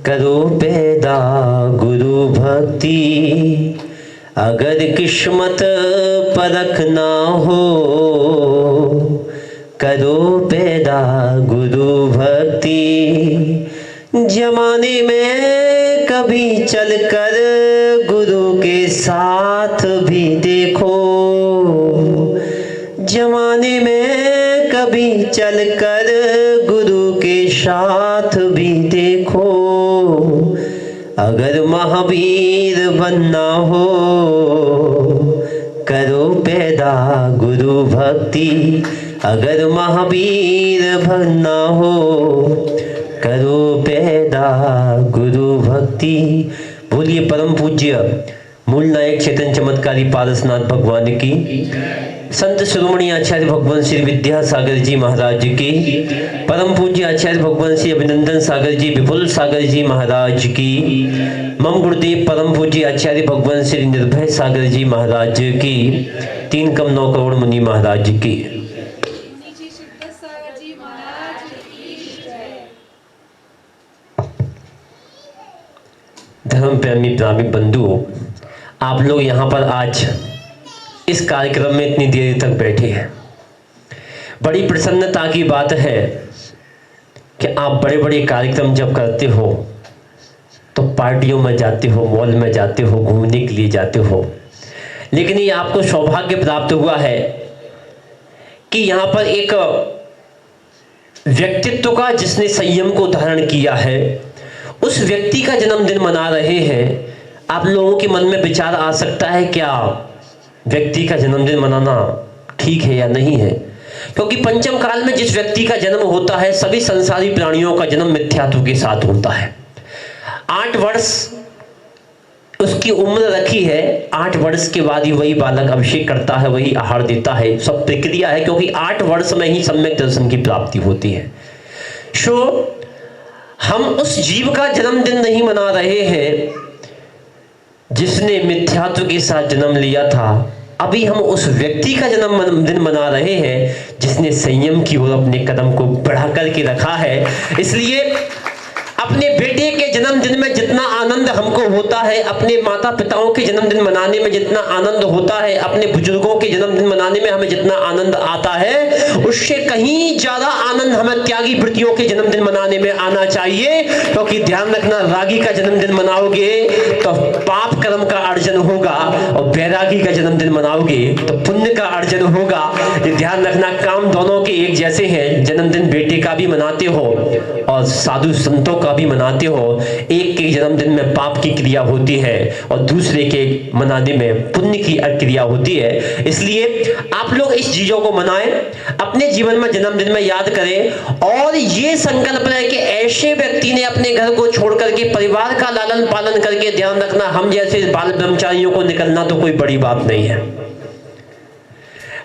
करो पैदा गुरु भक्ति, अगर किस्मत परख ना हो, करो पैदा गुरु भक्ति। जमाने में कभी चलकर गुरु के साथ भी देखो, जमाने में कभी चलकर गुरु के साथ भी देखो। अगर महावीर बनना हो, करो पैदा गुरु भक्ति, अगर महावीर बनना हो, करो पैदा गुरु भक्ति। बोलिए परम पूज्य मूल नायक चेतन चमत्कारी पारसनाथ भगवान की, संत शिरोमणि आचार्य भगवान श्री विद्यासागर जी महाराज की, परम पूज्य आचार्य भगवान श्री अभिनंदन सागर जी विपुल सागर जी महाराज की, मम गुरुदेव परम पूज्य आचार्य भगवान श्री निर्भय सागर जी महाराज की, 3 कम 9 करोड़ मुनि महाराज की। धर्म प्रेमी प्रामिक बंधु, आप लोग यहाँ पर आज इस कार्यक्रम में इतनी देर तक बैठे हैं, बड़ी प्रसन्नता की बात है कि आप बड़े बड़े कार्यक्रम जब करते हो तो पार्टियों में जाते हो, मॉल में जाते हो, घूमने के लिए जाते हो, लेकिन ये आपको सौभाग्य प्राप्त हुआ है कि यहाँ पर एक व्यक्तित्व का जिसने संयम को धारण किया है, उस व्यक्ति का जन्मदिन मना रहे हैं। आप लोगों के मन में विचार आ सकता है क्या व्यक्ति का जन्मदिन मनाना ठीक है या नहीं है, क्योंकि पंचम काल में जिस व्यक्ति का जन्म होता है सभी संसारी प्राणियों का जन्म मिथ्यात्व के साथ होता है। 8 वर्ष उसकी उम्र रखी है, 8 वर्ष के बाद ही वही बालक अभिषेक करता है, वही आहार देता है, सब प्रक्रिया है, क्योंकि 8 वर्ष में ही सम्यक दर्शन की प्राप्ति होती है। हम उस जीव का जन्मदिन नहीं मना रहे हैं जिसने मिथ्यात्व के साथ जन्म लिया था, अभी हम उस व्यक्ति का जन्मदिन मना रहे हैं जिसने संयम की ओर अपने कदम को बढ़ा करके रखा है। इसलिए अपने बेटे के जन्मदिन में जितना आनंद हमको होता है, अपने माता पिताओं के जन्मदिन मनाने में जितना आनंद होता है, अपने बुजुर्गों के जन्मदिन मनाने में हमें जितना आनंद आता है, उससे कहीं ज्यादा आनंद हमें त्यागी वृत्तियों के जन्मदिन मनाने में आना चाहिए। क्योंकि ध्यान रखना, रागी का जन्मदिन मनाओगे तो पाप कर्म का अर्जन होगा, और बैरागी का जन्मदिन मनाओगे तो पुण्य का अर्जन होगा। ये ध्यान रखना, काम दोनों के एक जैसे हैं। जन्मदिन बेटे का भी मनाते हो और साधु संतों का भी मनाते हो, एक के जन्मदिन में पाप की क्रिया होती है और दूसरे के मनाने में पुण्य की क्रिया होती है। इसलिए आप लोग इस चीजों को मनाएं, अपने जीवन में जन्मदिन में याद करें, और ये संकल्प रहे कि ऐसे व्यक्ति ने अपने घर को छोड़ करके परिवार का लालन पालन करके, ध्यान रखना हम जैसे बाल ब्रह्मचारियों को निकलना तो कोई बड़ी बात नहीं है।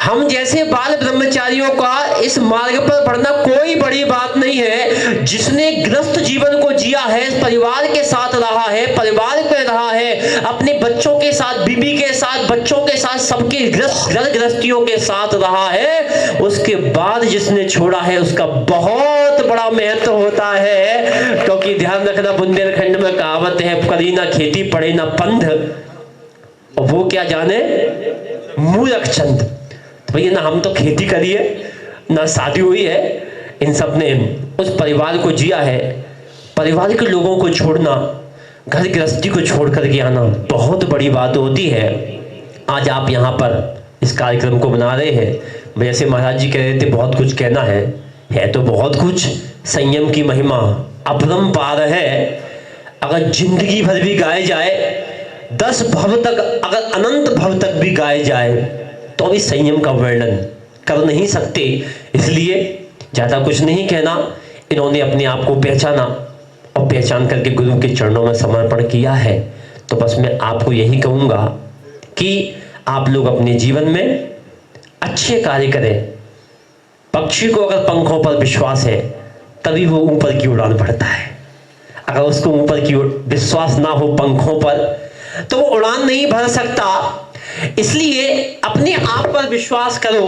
हम जैसे बाल ब्रह्मचारियों का इस मार्ग पर बढ़ना कोई बड़ी बात नहीं है। जिसने गृहस्थ जीवन को जिया है, परिवार के साथ रहा है, परिवार में रहा है, अपने बच्चों के साथ, बीबी के साथ, बच्चों के साथ, सबके गृहस्थियों के साथ रहा है, उसके बाद जिसने छोड़ा है उसका बहुत बड़ा महत्व होता है। क्योंकि ध्यान रखना, बुंदेलखंड में कहावत है, करी ना खेती पड़े ना पंध, और वो क्या जाने मूर्ख चंद। भैया ना हम तो खेती करी है, ना शादी हुई है, इन सब ने उस परिवार को जिया है। परिवार के लोगों को छोड़ना, घर गृहस्थी को छोड़ करके आना बहुत बड़ी बात होती है। आज आप यहाँ पर इस कार्यक्रम को बना रहे हैं। जैसे महाराज जी कह रहे थे बहुत कुछ कहना है तो बहुत कुछ। संयम की महिमा अपरंपार है। अगर जिंदगी भर भी गाए जाए, 10 भव तक, अगर अनंत भव तक भी गाए जाए, तो भी संयम का वर्णन कर नहीं सकते। इसलिए ज्यादा कुछ नहीं कहना। इन्होंने अपने आप को पहचाना और पहचान करके गुरु के चरणों में समर्पण किया है। तो बस मैं आपको यही कहूंगा कि आप लोग अपने जीवन में अच्छे कार्य करें। पक्षी को अगर पंखों पर विश्वास है तभी वो ऊपर की उड़ान भरता है। अगर उसको ऊपर की विश्वास ना हो पंखों पर, तो वो उड़ान नहीं भर सकता। इसलिए अपने आप पर विश्वास करो,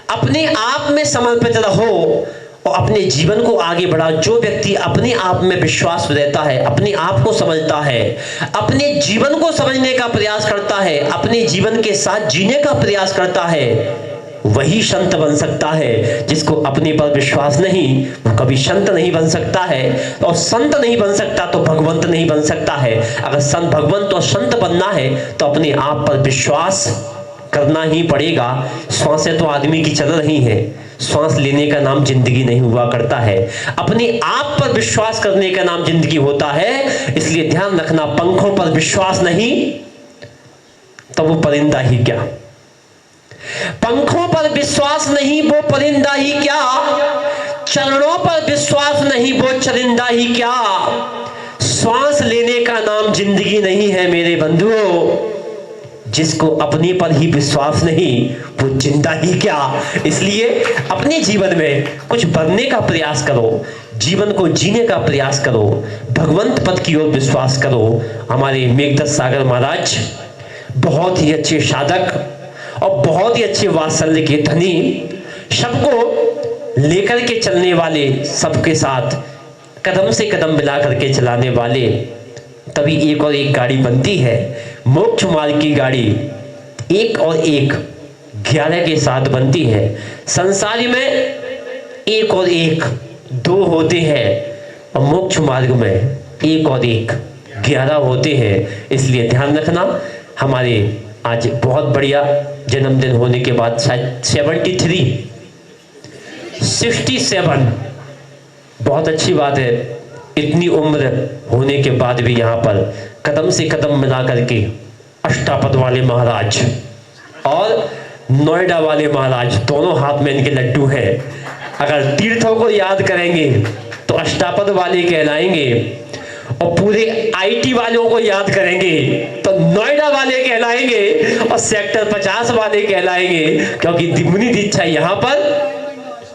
अपने आप में समर्पित रहो और अपने जीवन को आगे बढ़ा। जो व्यक्ति अपने आप में विश्वास रहता है, अपने आप को समझता है, अपने जीवन को समझने का प्रयास करता है, अपने जीवन के साथ जीने का प्रयास करता है, वही संत बन सकता है। जिसको अपने पर विश्वास नहीं, वो कभी संत नहीं बन सकता है। और संत नहीं बन सकता तो भगवंत नहीं बन सकता है। अगर संत, भगवंत और संत बनना है तो अपने आप पर विश्वास करना ही पड़ेगा। श्वासें तो आदमी की चल रही है, श्वास लेने का नाम जिंदगी नहीं हुआ करता है। अपने आप पर विश्वास करने का नाम जिंदगी होता है। इसलिए ध्यान रखना, पंखों पर विश्वास नहीं तो वो परिंदा ही क्या, पंखों पर विश्वास नहीं वो परिंदा ही क्या, चरणों पर विश्वास नहीं वो चरिंदा ही क्या। श्वास लेने का नाम जिंदगी नहीं है मेरे बंधुओं। जिसको अपने पर ही विश्वास नहीं वो जिंदा ही क्या। इसलिए अपने जीवन में कुछ बनने का प्रयास करो, जीवन को जीने का प्रयास करो, भगवंत पद की ओर विश्वास करो। हमारे मेघदत्त सागर महाराज बहुत ही अच्छे साधक और बहुत ही अच्छे वात्सल्य के धनी, सबको लेकर के चलने वाले, सबके साथ कदम से कदम मिला करके चलाने वाले। तभी एक और एक गाड़ी बनती है, मोक्ष मार्ग की गाड़ी। एक और एक 11 के साथ बनती है। संसार में एक और एक 2 होते हैं और मोक्ष मार्ग में एक और एक 11 होते हैं। इसलिए ध्यान रखना। हमारे आज बहुत बढ़िया जन्मदिन होने के बाद, शायद 73, 67, बहुत अच्छी बात है। इतनी उम्र होने के बाद भी यहाँ पर कदम से कदम मिला करके अष्टापद वाले महाराज और नोएडा वाले महाराज, दोनों हाथ में इनके लड्डू हैं। अगर तीर्थों को याद करेंगे तो अष्टापद वाले कहलाएंगे, और पूरे आईटी वालों को याद करेंगे तो नोएडा वाले कहलाएंगे, और सेक्टर 50 वाले कहलाएंगे। क्योंकि मुनि दीक्षा यहाँ पर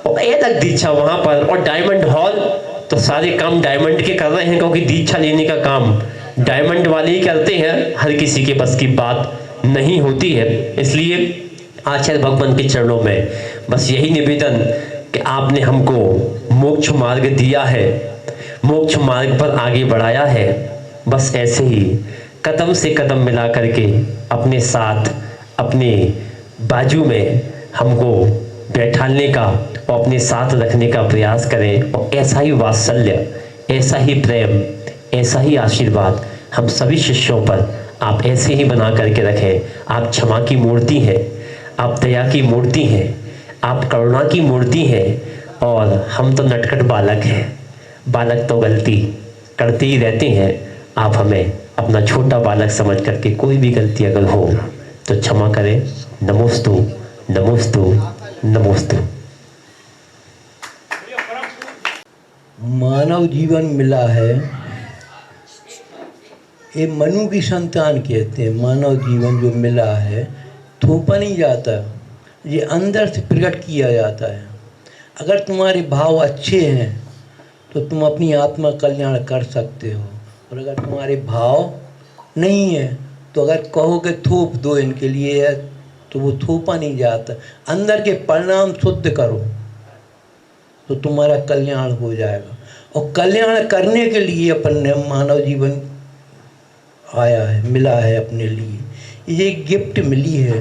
और एक दीक्षा वहां पर, और डायमंड हॉल तो सारे काम डायमंड के कर रहे हैं। क्योंकि दीक्षा लेने का काम डायमंड वाले ही करते हैं, हर किसी के बस की बात नहीं होती है। इसलिए आचार्य भगवान के चरणों में बस यही निवेदन कि आपने हमको मोक्ष मार्ग दिया है, मोक्ष मार्ग पर आगे बढ़ाया है। बस ऐसे ही कदम से कदम मिला करके अपने साथ, अपने बाजू में हमको बैठाने का और अपने साथ रखने का प्रयास करें। और ऐसा ही वात्सल्य, ऐसा ही प्रेम, ऐसा ही आशीर्वाद हम सभी शिष्यों पर आप ऐसे ही बना करके रखें। आप क्षमा की मूर्ति हैं, आप दया की मूर्ति हैं, आप करुणा की मूर्ति हैं। और हम तो नटखट बालक हैं, बालक तो गलती करते ही रहते हैं। आप हमें अपना छोटा बालक समझ करके कोई भी गलती अगर हो तो क्षमा करें। नमोस्तु नमोस्तु नमोस्तु। मानव जीवन मिला है, ये मनु की संतान कहते हैं। मानव जीवन जो मिला है थोपा नहीं जाता, ये अंदर से प्रकट किया जाता है। अगर तुम्हारे भाव अच्छे हैं तो तुम अपनी आत्मा कल्याण कर सकते हो, और अगर तुम्हारे भाव नहीं है तो अगर कहो कि थोप दो इनके लिए है तो वो थोपा नहीं जाता। अंदर के परिणाम शुद्ध करो तो तुम्हारा कल्याण हो जाएगा। और कल्याण करने के लिए अपन ने मानव जीवन आया है, मिला है अपने लिए। ये गिफ्ट मिली है,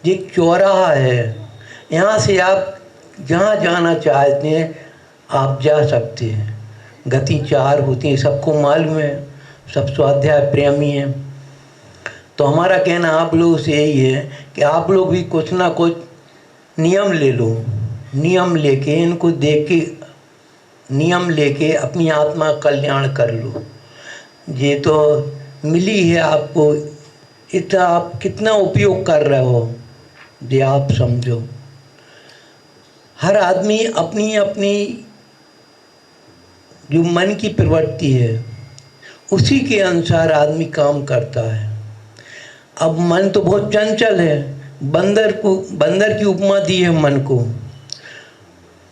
ये चौराहा है। यहाँ से आप जहाँ जाना चाहते हैं आप जा सकते हैं। गति 4 होती हैं, सबको मालूम है, सब स्वाध्याय प्रेमी हैं। तो हमारा कहना आप लोगों से यही है कि आप लोग भी कुछ ना कुछ नियम ले लो। नियम लेके, इनको देख के नियम लेके अपनी आत्मा कल्याण कर लो। ये तो मिली है आपको, इतना आप कितना उपयोग कर रहे हो ये आप समझो। हर आदमी अपनी अपनी जो मन की प्रवृत्ति है उसी के अनुसार आदमी काम करता है। अब मन तो बहुत चंचल है, बंदर की उपमा दी है मन को।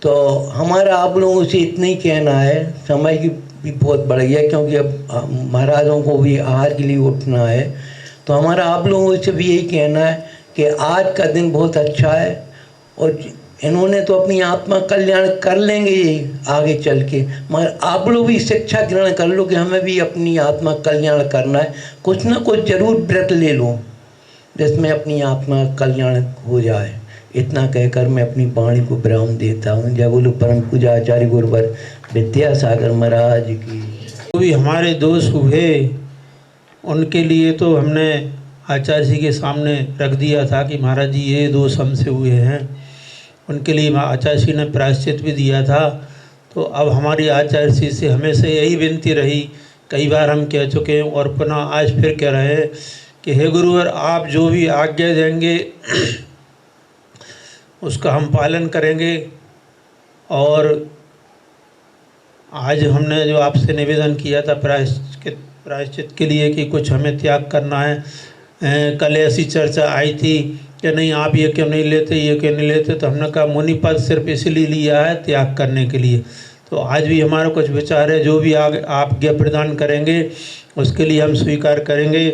तो हमारा आप लोगों से इतना ही कहना है, समय की भी बहुत बढ़ गया क्योंकि अब महाराजों को भी आहार के लिए उठना है। तो हमारा आप लोगों से भी यही कहना है कि आज का दिन बहुत अच्छा है और इन्होंने तो अपनी आत्मा कल्याण कर लेंगे ये आगे चल के, मगर आप लोग भी शिक्षा ग्रहण कर लो कि हमें भी अपनी आत्मा कल्याण करना है, कुछ ना कुछ जरूर व्रत ले लो जिसमें अपनी आत्मा कल्याण हो जाए। इतना कहकर मैं अपनी वाणी को विराम देता हूँ। जय बोलो परम पूजा आचार्य गुरुवर विद्यासागर महाराज की। जो भी हमारे दोष हुए उनके लिए तो हमने आचार्य जी के सामने रख दिया था कि महाराज जी ये दोष हमसे हुए हैं, उनके लिए आचार्य जी ने प्रायश्चित भी दिया था। तो अब हमारी आचार्य जी से हमेशा यही विनती रही, कई बार हम कह चुके हैं और पुनः आज फिर कह रहे हैं कि हे गुरुवर आप जो भी आज्ञा देंगे उसका हम पालन करेंगे। और आज हमने जो आपसे निवेदन किया था प्रायश्चित के लिए कि कुछ हमें त्याग करना है, कल ऐसी चर्चा आई थी कि नहीं आप ये क्यों नहीं लेते, ये क्यों नहीं लेते, तो हमने कहा मुनि पद सिर्फ इसलिए लिया है त्याग करने के लिए। तो आज भी हमारा कुछ विचार है, जो भी आप आज्ञा प्रदान करेंगे उसके लिए हम स्वीकार करेंगे,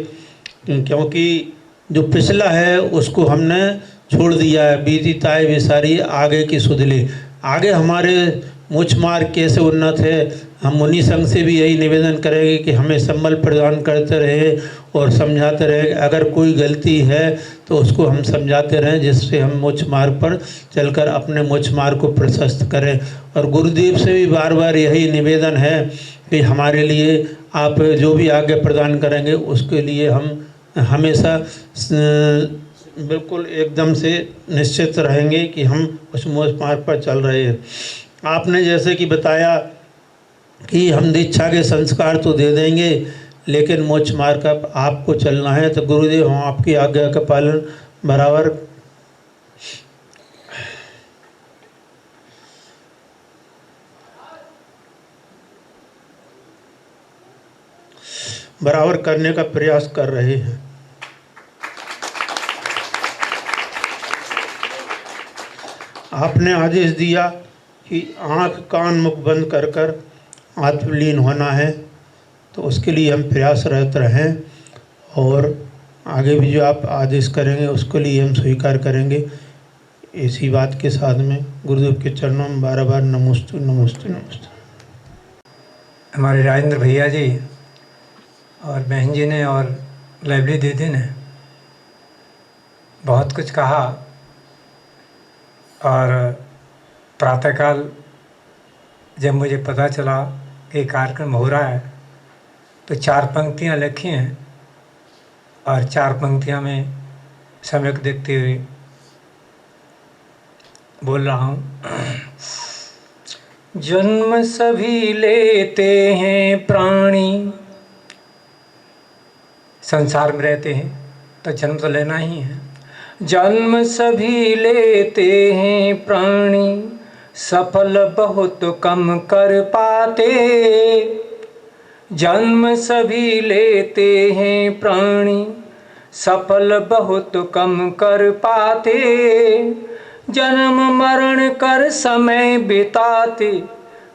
क्योंकि जो पिछला है उसको हमने छोड़ दिया है। बीती ताय विसारी आगे की सुधले, आगे हमारे मुझ मार्ग कैसे उन्नत है। हम मुनि संघ से भी यही निवेदन करेंगे कि हमें संबल प्रदान करते रहे और समझाते रहे, अगर कोई गलती है तो उसको हम समझाते रहें, जिससे हम मुझ मार्ग पर चलकर अपने मुझ मार्ग को प्रशस्त करें। और गुरुदेव से भी बार बार यही निवेदन है कि हमारे लिए आप जो भी आज्ञा प्रदान करेंगे उसके लिए हम हमेशा बिल्कुल एकदम से निश्चित रहेंगे कि हम उस मुझ मार्ग पर चल रहे हैं। आपने जैसे कि बताया कि हम दीक्षा के संस्कार तो दे देंगे, लेकिन मोक्ष मार्ग का आपको चलना है, तो गुरुदेव हम आपकी आज्ञा का पालन बराबर करने का प्रयास कर रहे हैं। आपने आदेश दिया कि आँख कान मुख बंद कर कर आत्मलीन होना है, तो उसके लिए हम प्रयासरत रहें और आगे भी जो आप आदेश करेंगे उसके लिए हम स्वीकार करेंगे। इसी बात के साथ में गुरुदेव के चरणों में बार बार नमोस्तु नमोस्तु नमोस्तु। हमारे राजेंद्र भैया जी और बहन जी ने और लाइब्रेरी दीदी ने बहुत कुछ कहा, और प्रातःकाल जब मुझे पता चला कि कार्यक्रम हो रहा है तो 4 पंक्तियाँ लिखी हैं, और 4 पंक्तियाँ में सम्यक देखते हुए बोल रहा हूँ। जन्म सभी लेते हैं प्राणी, संसार में रहते हैं तो जन्म तो लेना ही है। जन्म सभी लेते हैं प्राणी, सफल बहुत कम कर पाते। जन्म सभी लेते हैं प्राणी, सफल बहुत कम कर पाते। जन्म मरण कर समय बिताते,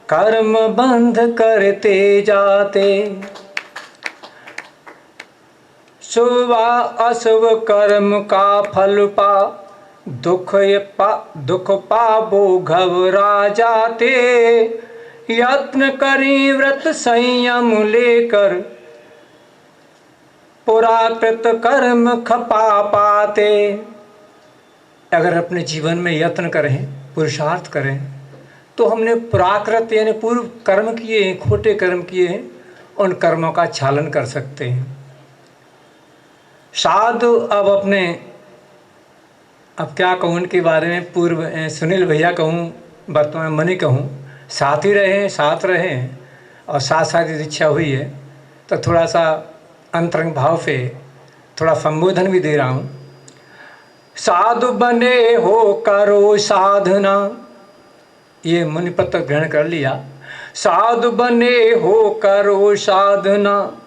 कर्म बंध करते जाते। शुभ अशुभ कर्म का फल पा, दुख पाबो घबरा जाते। यत्न करें व्रत संयम लेकर, पुराकृत कर्म खपा पाते। अगर अपने जीवन में यत्न करें, पुरुषार्थ करें, तो हमने प्राकृत यानी पूर्व कर्म किए हैं, खोटे कर्म किए हैं, उन कर्मों का छालन कर सकते हैं। साधु अब क्या कहूँ उनके बारे में, पूर्व सुनील भैया कहूँ, वर्तमान मनी कहूँ, साथ ही रहे हैं, साथ रहे हैं और साथ साथ दीक्षा हुई है, तो थोड़ा सा अंतरंग भाव से थोड़ा संबोधन भी दे रहा हूँ। साधु बने हो करो साधना, ये मुनिपत्र ग्रहण कर लिया। साधु बने हो करो साधना,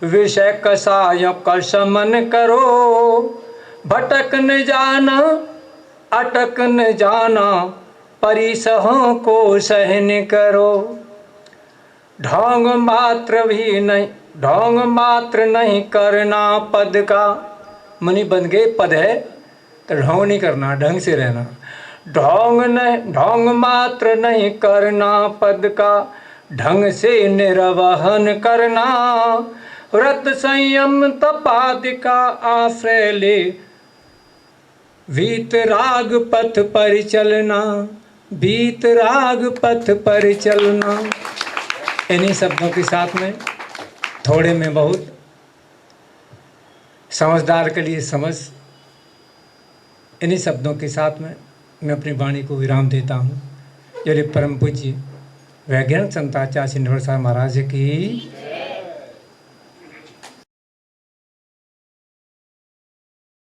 विषय कसायों का शमन करो। भटक न जाना अटक न जाना, परिसहों को सहन करो। ढोंग मात्र नहीं करना पद का। मुनि बन गए, पद है तो ढोंग नहीं करना, ढंग से रहना। ढोंग मात्र नहीं करना, पद का ढंग से निर्वहन करना। व्रत संयम तपादि का आश्रय ले, वीतराग पथ पर चलना, वीतराग पथ पर चलना। इन्हीं शब्दों के साथ में, थोड़े में बहुत, समझदार के लिए समझ, इन्हीं शब्दों के साथ में मैं अपनी वाणी को विराम देता हूँ। यदि परम पूज्य वैज्ञानिक संताचार्य श्री निवृत्त महाराज की